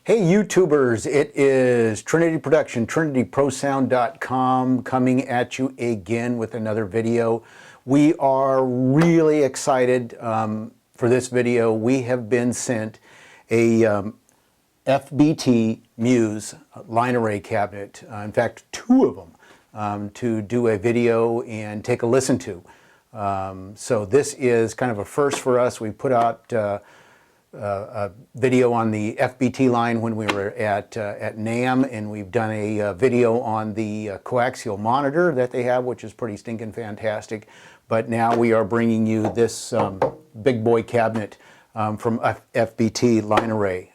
Hey YouTubers, it is Trinity Production, trinityprosound.com, coming at you again with another video. We are really excited for this video. We have been sent a FBT Muse line array cabinet, in fact two of them, to do a video and take a listen to. So this is kind of a first for us. We put out a video on the FBT line when we were at NAMM, and we've done a video on the coaxial monitor that they have, which is pretty stinking fantastic. But now we are bringing you this big boy cabinet from FBT line array.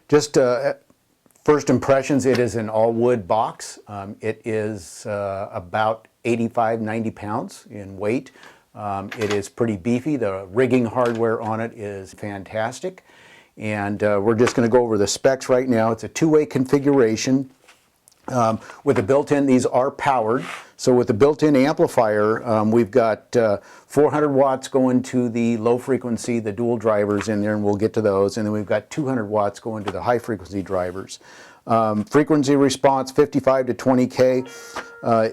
Just first impressions, it is an all wood box. It is about 85-90 pounds in weight. It is pretty beefy. The rigging hardware on it is fantastic. And we're just going to go over the specs right now. It's a two-way configuration. With the built-in, these are powered. So with the built-in amplifier, we've got 400 watts going to the low frequency, the dual drivers in there, and we'll get to those. And then we've got 200 watts going to the high frequency drivers. Frequency response 55 to 20K.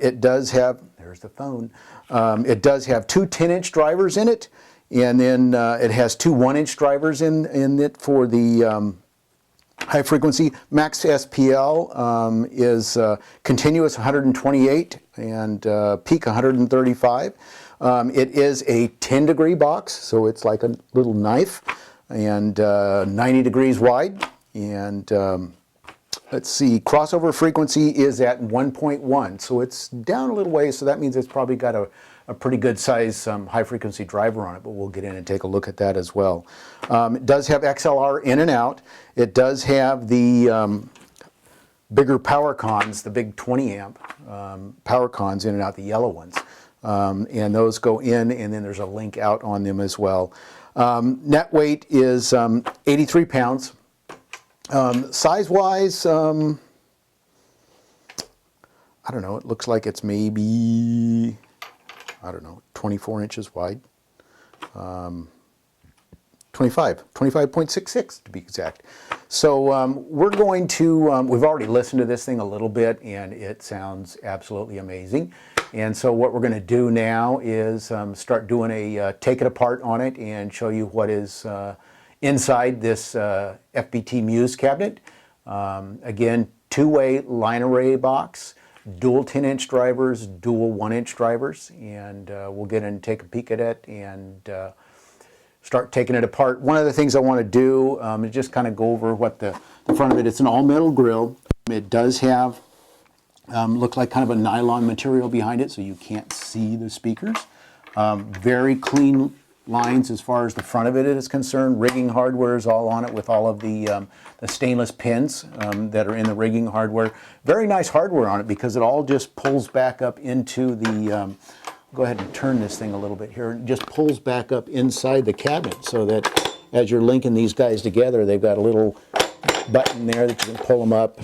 It does have, there's the phone. It does have two 10-inch drivers in it, and then it has two 1-inch drivers in it for the high frequency. Max SPL is continuous 128 and peak 135. It is a 10-degree box, so it's like a little knife, and 90 degrees wide. And let's see, crossover frequency is at 1.1, so it's down a little ways, so that means it's probably got a pretty good size high frequency driver on it, but we'll get in and take a look at that as well. It does have XLR in and out. It does have the bigger power cons, the big 20 amp power cons in and out, the yellow ones. And those go in, and then there's a link out on them as well. Net weight is 83 pounds. Size-wise, I don't know, it looks like it's maybe, I don't know, 24 inches wide. 25.66 to be exact. So we're going to, we've already listened to this thing a little bit, and it sounds absolutely amazing. And so what we're going to do now is start doing a take it apart on it and show you what is inside this FBT Muse cabinet. Again, two-way line array box, dual 10-inch drivers, dual 1-inch drivers, and we'll get in and take a peek at it and start taking it apart. One of the things I want to do is just kind of go over what the front of it. It's an all-metal grill. It does have, look like kind of a nylon material behind it, so you can't see the speakers. Very clean lines as far as the front of it is concerned. Rigging hardware is all on it with all of the stainless pins that are in the rigging hardware. Very nice hardware on it because it all just pulls back up into the, go ahead and turn this thing a little bit here, it just pulls back up inside the cabinet so that as you're linking these guys together, they've got a little button there that you can pull them up.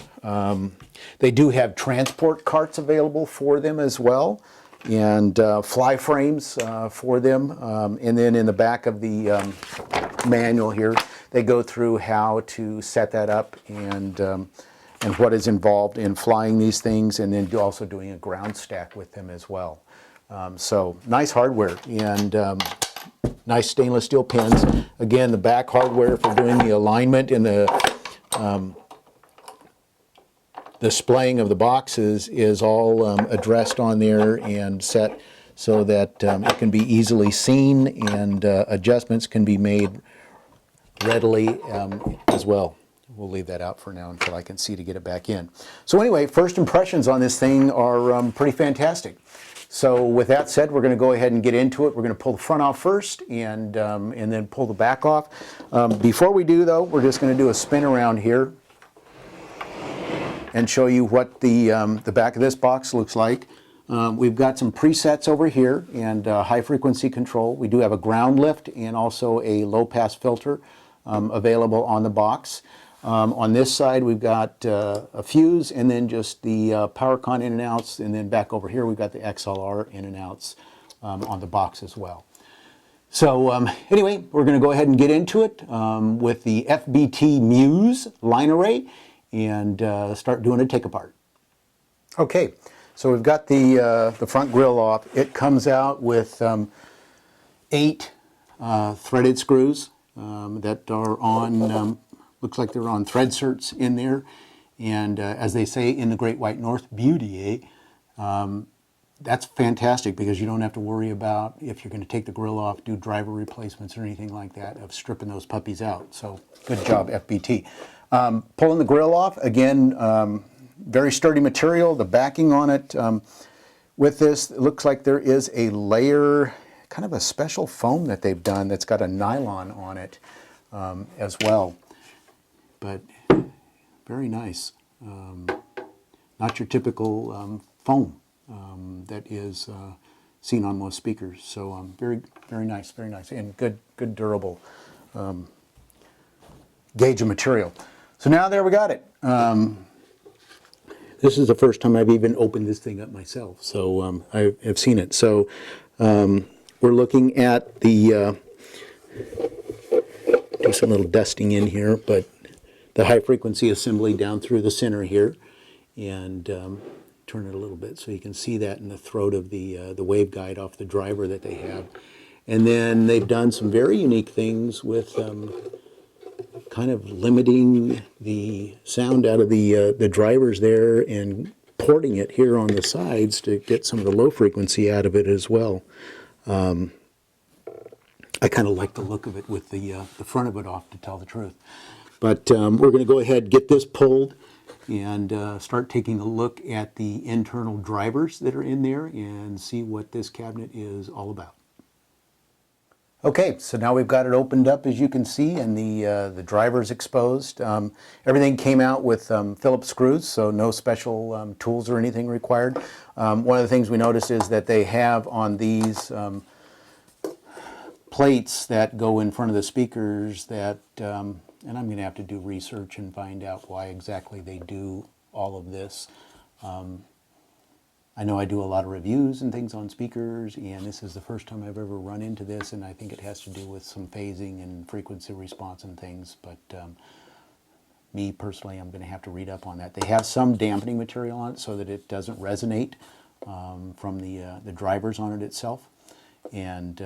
They do have transport carts available for them as well, and fly frames for them, and then in the back of the manual here they go through how to set that up and what is involved in flying these things, and then also doing a ground stack with them as well. So nice hardware and nice stainless steel pins. Again, the back hardware for doing the alignment and the displaying of the boxes is all addressed on there and set so that it can be easily seen, and adjustments can be made readily as well. We'll leave that out for now until I can see to get it back in. So anyway, first impressions on this thing are pretty fantastic. So with that said, we're going to go ahead and get into it. We're going to pull the front off first and then pull the back off. Before we do though, we're just going to do a spin around here and show you what the back of this box looks like. We've got some presets over here and high frequency control. We do have a ground lift and also a low pass filter available on the box. On this side we've got a fuse and then just the power con in and outs, and then back over here we've got the XLR in and outs on the box as well. So anyway, we're going to go ahead and get into it with the FBT Muse line array and start doing a take apart. Okay, so we've got the front grill off. It comes out with 8 threaded screws that are on, looks like they're on thread certs in there. And as they say in the Great White North, beauty, that's fantastic because you don't have to worry about if you're going to take the grill off, do driver replacements or anything like that, of stripping those puppies out. So good job, FBT. Pulling the grill off, again, very sturdy material. The backing on it with this, it looks like there is a layer, kind of a special foam that they've done that's got a nylon on it as well. But very nice. Not your typical foam that is seen on most speakers. So very, very nice, and good durable gauge of material. So now there we got it. This is the first time I've even opened this thing up myself, so I've seen it. So we're looking at the, do some little dusting in here, but the high frequency assembly down through the center here, and turn it a little bit so you can see that in the throat of the waveguide off the driver that they have. And then they've done some very unique things with kind of limiting the sound out of the drivers there and porting it here on the sides to get some of the low frequency out of it as well. I kind of like the look of it with the front of it off, to tell the truth. But we're going to go ahead and get this pulled and start taking a look at the internal drivers that are in there and see what this cabinet is all about. Okay, so now we've got it opened up, as you can see, and the drivers exposed. Everything came out with Phillips screws, so no special tools or anything required. One of the things we noticed is that they have on these plates that go in front of the speakers that, and I'm going to have to do research and find out why exactly they do all of this. I know I do a lot of reviews and things on speakers, and this is the first time I've ever run into this, and I think it has to do with some phasing and frequency response and things, but me personally, I'm going to have to read up on that. They have some dampening material on it so that it doesn't resonate from the drivers on it itself, and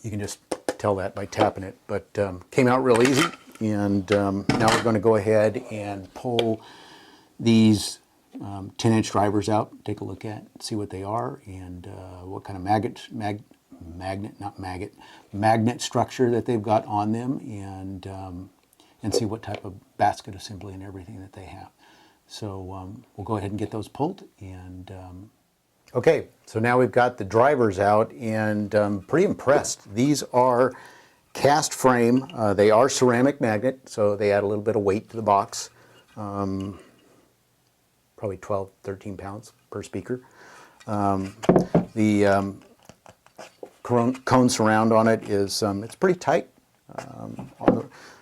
you can just tell that by tapping it, but came out real easy. And now we're going to go ahead and pull these 10-inch drivers out, take a look at, see what they are, and what kind of magnet structure that they've got on them, and see what type of basket assembly and everything that they have. So we'll go ahead and get those pulled. And okay, so now we've got the drivers out, and pretty impressed. These are cast frame. They are ceramic magnet, so they add a little bit of weight to the box. Probably 12, 13 pounds per speaker. The cone surround on it is, it's pretty tight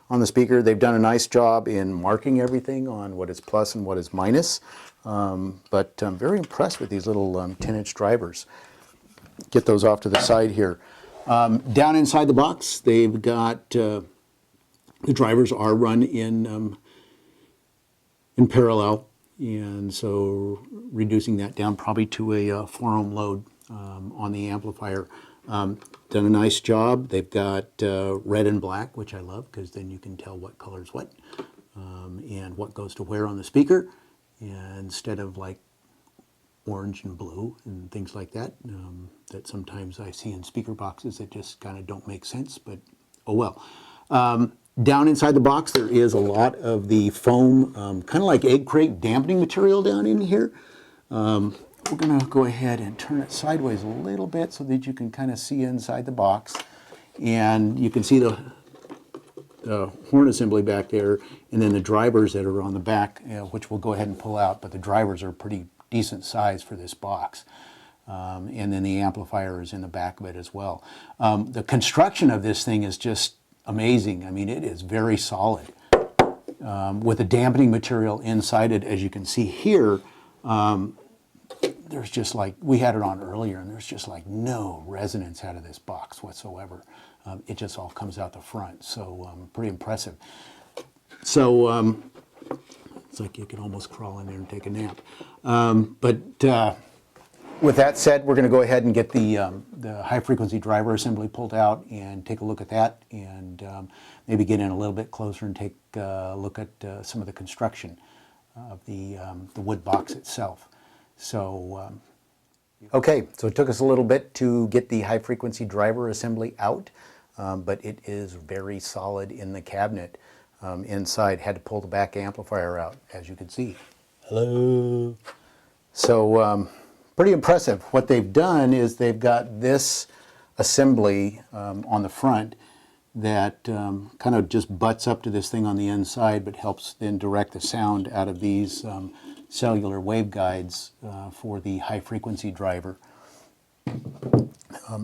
on the speaker. They've done a nice job in marking everything on what is plus and what is minus. But I'm very impressed with these little 10-inch drivers. Get those off to the side here. Down inside the box, they've got, the drivers are run in parallel, and so reducing that down probably to a 4 ohm load on the amplifier. Done a nice job. They've got red and black, which I love, because then you can tell what color's what and what goes to where on the speaker, instead of like orange and blue and things like that, that sometimes I see in speaker boxes that just kind of don't make sense, but oh well. Down inside the box, there is a lot of the foam, kind of like egg crate dampening material down in here. We're going to go ahead and turn it sideways a little bit so that you can kind of see inside the box. And you can see the horn assembly back there, and then the drivers that are on the back, which we'll go ahead and pull out, but the drivers are pretty decent size for this box. And then the amplifier is in the back of it as well. The construction of this thing is just amazing. I mean, it is very solid with the dampening material inside it, as you can see here. there's just like, we had it on earlier, and there's just like no resonance out of this box whatsoever. It just all comes out the front, so pretty impressive. So it's like you can almost crawl in there and take a nap. With that said, we're going to go ahead and get the high-frequency driver assembly pulled out and take a look at that, and maybe get in a little bit closer and take a look at some of the construction of the wood box itself. So, okay, so it took us a little bit to get the high-frequency driver assembly out, but it is very solid in the cabinet. Inside, had to pull the back amplifier out, as you can see. Hello. So, pretty impressive. What they've done is they've got this assembly on the front that kind of just butts up to this thing on the inside, but helps then direct the sound out of these cellular waveguides for the high-frequency driver.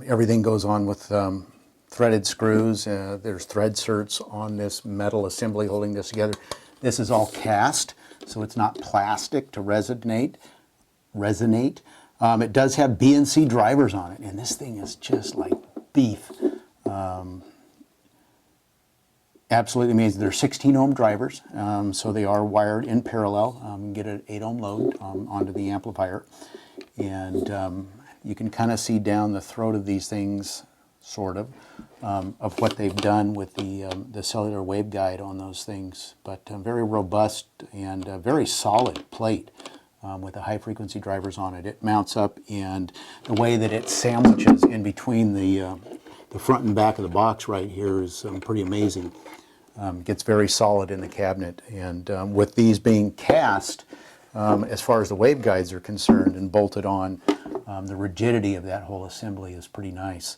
Everything goes on with threaded screws. There's thread certs on this metal assembly holding this together. This is all cast, so it's not plastic to resonate. It does have BNC drivers on it, and this thing is just like beef. Absolutely amazing. They're 16 ohm drivers, so they are wired in parallel. You can get an 8 ohm load onto the amplifier, and you can kind of see down the throat of these things, sort of what they've done with the cellular waveguide on those things. But very robust and very solid plate with the high frequency drivers on it. It mounts up, and the way that it sandwiches in between the front and back of the box right here is pretty amazing. Gets very solid in the cabinet, and with these being cast, as far as the waveguides are concerned and bolted on, the rigidity of that whole assembly is pretty nice.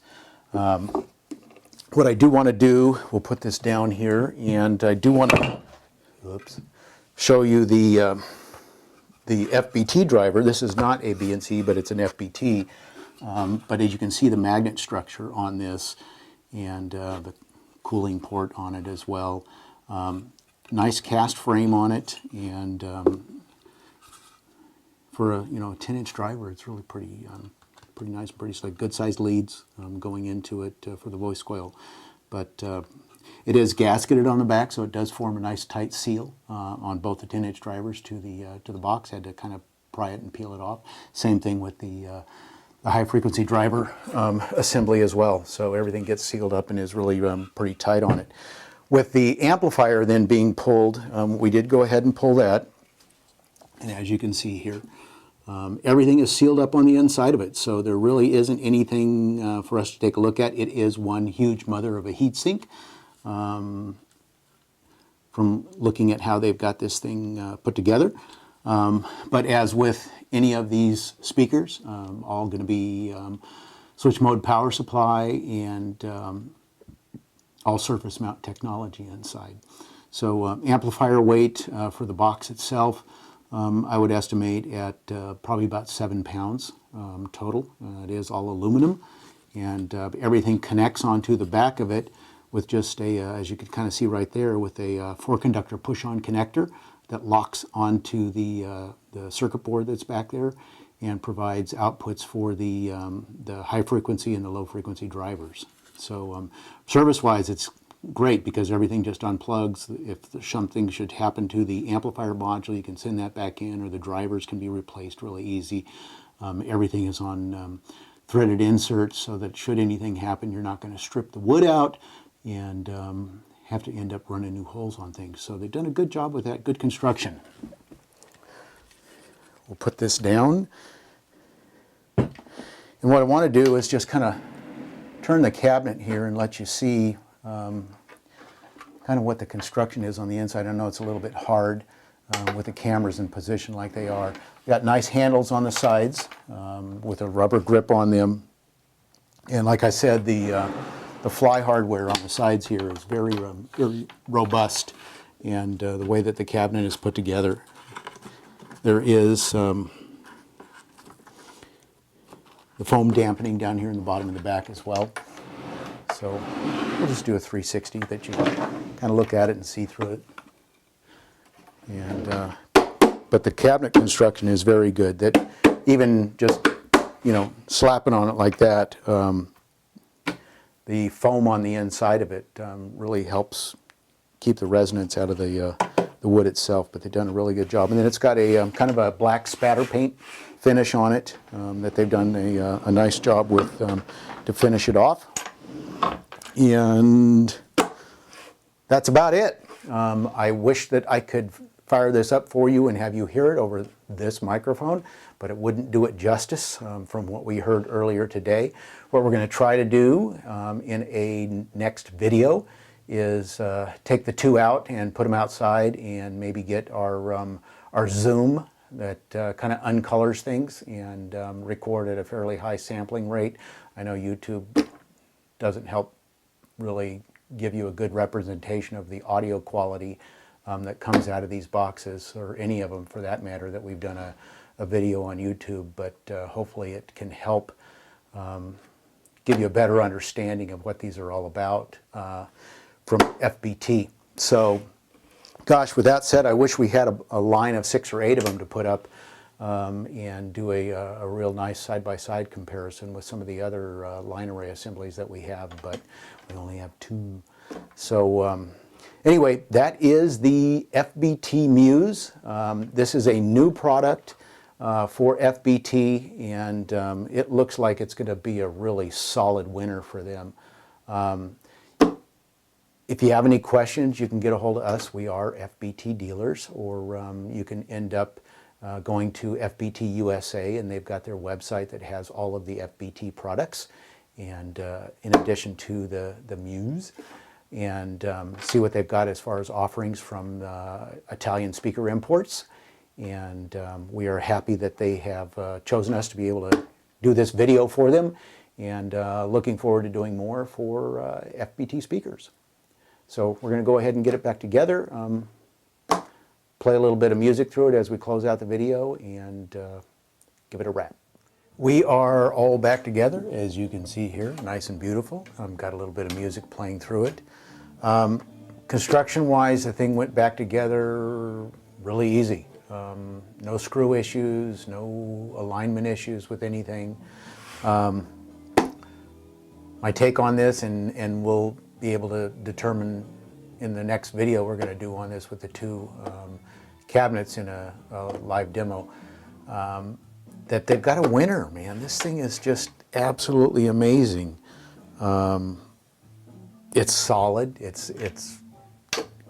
What I do want to do, we'll put this down here, and I do want to show you the FBT driver. This is not a BNC, but it's an FBT. But as you can see, the magnet structure on this, and the cooling port on it as well. Nice cast frame on it, and for a 10-inch driver, it's really pretty nice, pretty slick. Good sized leads going into it for the voice coil, but it is gasketed on the back, so it does form a nice tight seal on both the 10-inch drivers to the box. Had to kind of pry it and peel it off. Same thing with the high frequency driver assembly as well. So everything gets sealed up and is really pretty tight on it. With the amplifier then being pulled, we did go ahead and pull that, and as you can see here, everything is sealed up on the inside of it, so there really isn't anything for us to take a look at. It is one huge mother of a heatsink. From looking at how they've got this thing put together. But as with any of these speakers, all going to be switch mode power supply and all surface mount technology inside. So amplifier weight for the box itself, I would estimate at probably about 7 pounds total. It is all aluminum, and everything connects onto the back of it with just a, as you can kind of see right there, with a 4-conductor push-on connector that locks onto the circuit board that's back there and provides outputs for the high frequency and the low frequency drivers. So service-wise, it's great because everything just unplugs. If something should happen to the amplifier module, you can send that back in, or the drivers can be replaced really easy. Everything is on threaded inserts, so that should anything happen, you're not going to strip the wood out and have to end up running new holes on things. So they've done a good job with that, good construction. We'll put this down. And what I want to do is just kind of turn the cabinet here and let you see kind of what the construction is on the inside. I know it's a little bit hard with the cameras in position like they are. We've got nice handles on the sides with a rubber grip on them. And like I said, the fly hardware on the sides here is very robust, and the way that the cabinet is put together, there is the foam dampening down here in the bottom and the back as well. So we'll just do a 360 that you kind of look at it and see through it. And but the cabinet construction is very good. That even just, you know, slapping on it like that, the foam on the inside of it really helps keep the resonance out of the wood itself, but they've done a really good job. And then it's got a kind of a black spatter paint finish on it that they've done a nice job with to finish it off. And that's about it. I wish that I could fire this up for you and have you hear it over this microphone, but it wouldn't do it justice from what we heard earlier today. What we're going to try to do in a next video is take the two out and put them outside and maybe get our zoom that kind of uncolors things and record at a fairly high sampling rate. I know YouTube doesn't help really give you a good representation of the audio quality that comes out of these boxes, or any of them for that matter, that we've done a video on YouTube, but hopefully it can help give you a better understanding of what these are all about from FBT. So, gosh, with that said, I wish we had a line of 6 or 8 of them to put up and do a real nice side-by-side comparison with some of the other line array assemblies that we have, but we only have 2. So anyway, that is the FBT Muse. This is a new product for FBT, and it looks like it's going to be a really solid winner for them. If you have any questions, you can get a hold of us. We are FBT dealers, or you can end up going to FBT USA, and they've got their website that has all of the FBT products, and in addition to the Muse, and see what they've got as far as offerings from Italian speaker imports. And we are happy that they have chosen us to be able to do this video for them, and looking forward to doing more for FBT speakers. So we're going to go ahead and get it back together, play a little bit of music through it as we close out the video, and give it a wrap. We are all back together, as you can see here, nice and beautiful. Got a little bit of music playing through it. Construction-wise, the thing went back together really easy. No screw issues, no alignment issues with anything. My take on this, and we'll be able to determine in the next video we're going to do on this with the 2 cabinets in a live demo, that they've got a winner, man. This thing is just absolutely amazing. It's solid, it's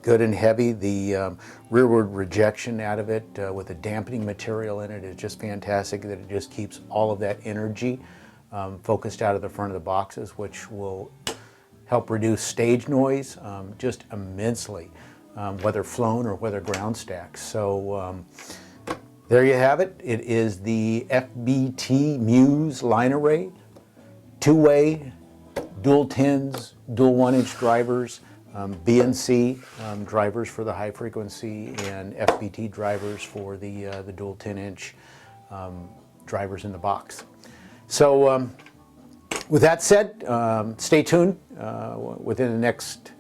good and heavy. The rearward rejection out of it with the dampening material in it is just fantastic, that it just keeps all of that energy focused out of the front of the boxes, which will help reduce stage noise just immensely, whether flown or whether ground stacked. So there you have it. It is the FBT Muse line array, 2-way, dual 10s, dual 1-inch drivers, BNC drivers for the high frequency, and FBT drivers for the dual 10-inch drivers in the box. So with that said, stay tuned. Within the next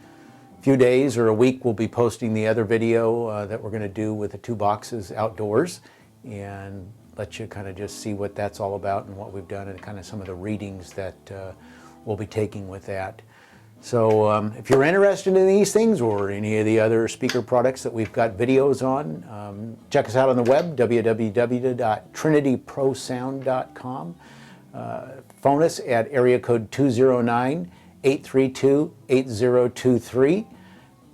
few days or a week, we'll be posting the other video that we're going to do with the 2 boxes outdoors, and let you kind of just see what that's all about and what we've done, and kind of some of the readings that we'll be taking with that. So if you're interested in these things or any of the other speaker products that we've got videos on, check us out on the web, www.trinityprosound.com. Phone us at area code 209-832-8023,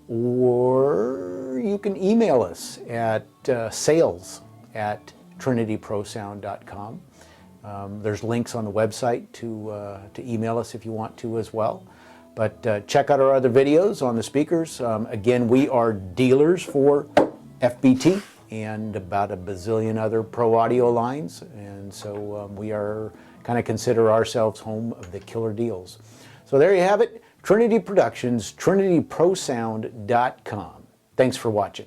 or you can email us at sales@trinityprosound.com. There's links on the website to email us if you want to as well. But check out our other videos on the speakers. Again, we are dealers for FBT and about a bazillion other pro audio lines, and so we are kind of consider ourselves home of the killer deals. So there you have it, Trinity Productions, trinityprosound.com. Thanks for watching.